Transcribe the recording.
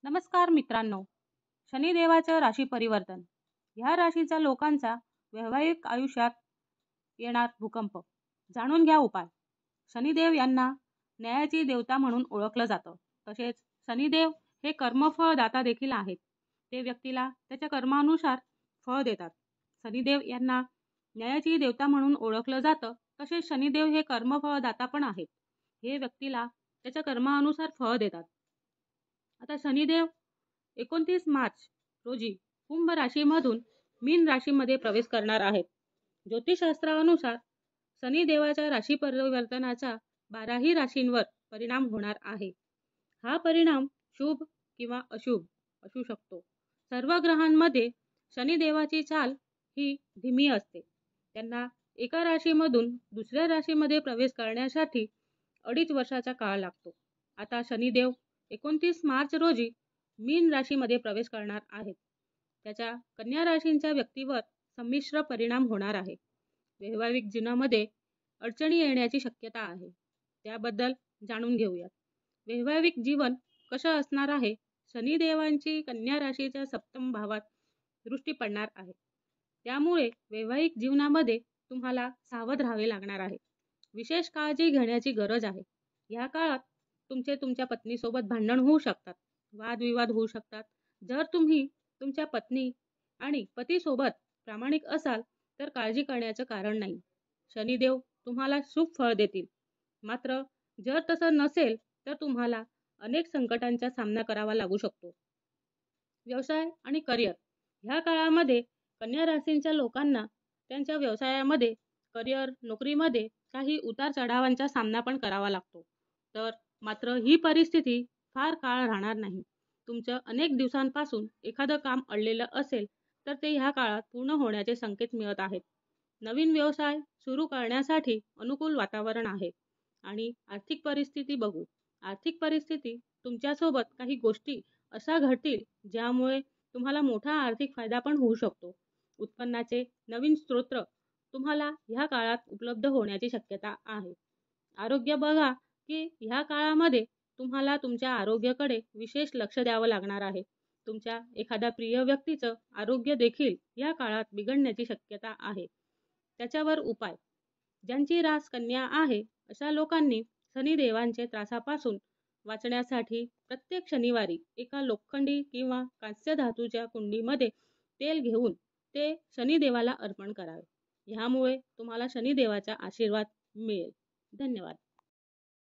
नमस्कार मित्रांनो. शनिदेवाचं राशी परिवर्तन. ह्या राशीच्या लोकांचा वैवाहिक आयुष्यात येणार भूकंप. जाणून घ्या उपाय. शनिदेव यांना न्यायाची देवता म्हणून ओळखलं जातं. तसेच शनिदेव हे कर्मफळ दाता देखील आहेत. ते व्यक्तीला त्याच्या कर्मानुसार फळ देतात. शनिदेव यांना न्यायाची देवता म्हणून ओळखलं जातं. तसेच शनिदेव हे कर्मफळ दाता पण आहेत. हे व्यक्तीला त्याच्या कर्मानुसार फळ देतात. आता शनिदेव 29 मार्च रोजी कुंभ राशीमधून मीन राशीमध्ये प्रवेश करणार आहेत. ज्योतिषशास्त्रानुसार शनिदेवाच्या राशी परिवर्तनाचा 12ही राशींवर परिणाम होणार आहे. हा परिणाम शुभ किंवा अशुभ असू शकतो. सर्व ग्रहांमध्ये शनिदेवाची चाल ही धीमी असते. त्यांना एका राशीमधून दुसऱ्या राशीमध्ये प्रवेश करण्यासाठी 2.5 वर्षाचा काळ लागतो. आता शनिदेव 29 मार्च रोजी मीन राशीमध्ये प्रवेश करणार आहेत. त्याच्या कन्या राशींच्या व्यक्तीवर संमिश्र परिणाम होणार आहे. वैवाहिक जीवनामध्ये अडचणी येण्याची शक्यता आहे. त्याबद्दल जाणून घेऊयात. वैवाहिक जीवन कसं असणार आहे? शनिदेवांची कन्या राशीच्या सप्तम भावात दृष्टी पडणार आहे. त्यामुळे वैवाहिक जीवनामध्ये तुम्हाला सावध राहावे लागणार आहे. विशेष काळजी घेण्याची गरज आहे. या काळात तुमच्या पत्नीसोबत भांडण होऊ शकतात, वादविवाद होऊ शकतात. जर तुम्ही तुमच्या पत्नी आणि पतीसोबत प्रामाणिक असाल तर काळजी करण्याचं कारण नाही. शनिदेव तुम्हाला शुभ फळ देतील. मात्र जर तसं नसेल तर तुम्हाला अनेक संकटांचा सामना करावा लागू शकतो. व्यवसाय आणि करिअर. ह्या काळामध्ये कन्या राशींच्या लोकांना त्यांच्या व्यवसायामध्ये, करिअर, नोकरीमध्ये काही उतार चढावांचा सामना पण करावा लागतो. तर मात्र ही परिस्थिती फार काळ राहणार नाही. तुमचं अनेक दिवसांपासून एखादं काम अडलेलं असेल तर ते ह्या काळात पूर्ण होण्याचे संकेत मिळत आहेत. नवीन व्यवसाय सुरू करण्यासाठी अनुकूल वातावरण आहे. आणि आर्थिक परिस्थिती बघू. आर्थिक परिस्थिती तुमच्यासोबत काही गोष्टी अशा घडतील ज्यामुळे तुम्हाला मोठा आर्थिक फायदा पण होऊ शकतो. उत्पन्नाचे नवीन स्रोत तुम्हाला ह्या काळात उपलब्ध होण्याची शक्यता आहे. आरोग्य बघा की ह्या काळामध्ये तुम्हाला तुमच्या आरोग्याकडे विशेष लक्ष द्यावं लागणार आहे. तुमच्या एखाद्या प्रिय व्यक्तीचं आरोग्य देखील या काळात बिघडण्याची शक्यता आहे. त्याच्यावर उपाय. ज्यांची रास कन्या आहे अशा लोकांनी शनिदेवांच्या त्रासापासून वाचण्यासाठी प्रत्येक शनिवारी एका लोखंडी किंवा कांस्य धातूच्या कुंडीमध्ये तेल घेऊन ते शनिदेवाला अर्पण करावे. ह्यामुळे तुम्हाला शनिदेवाचा आशीर्वाद मिळेल. धन्यवाद.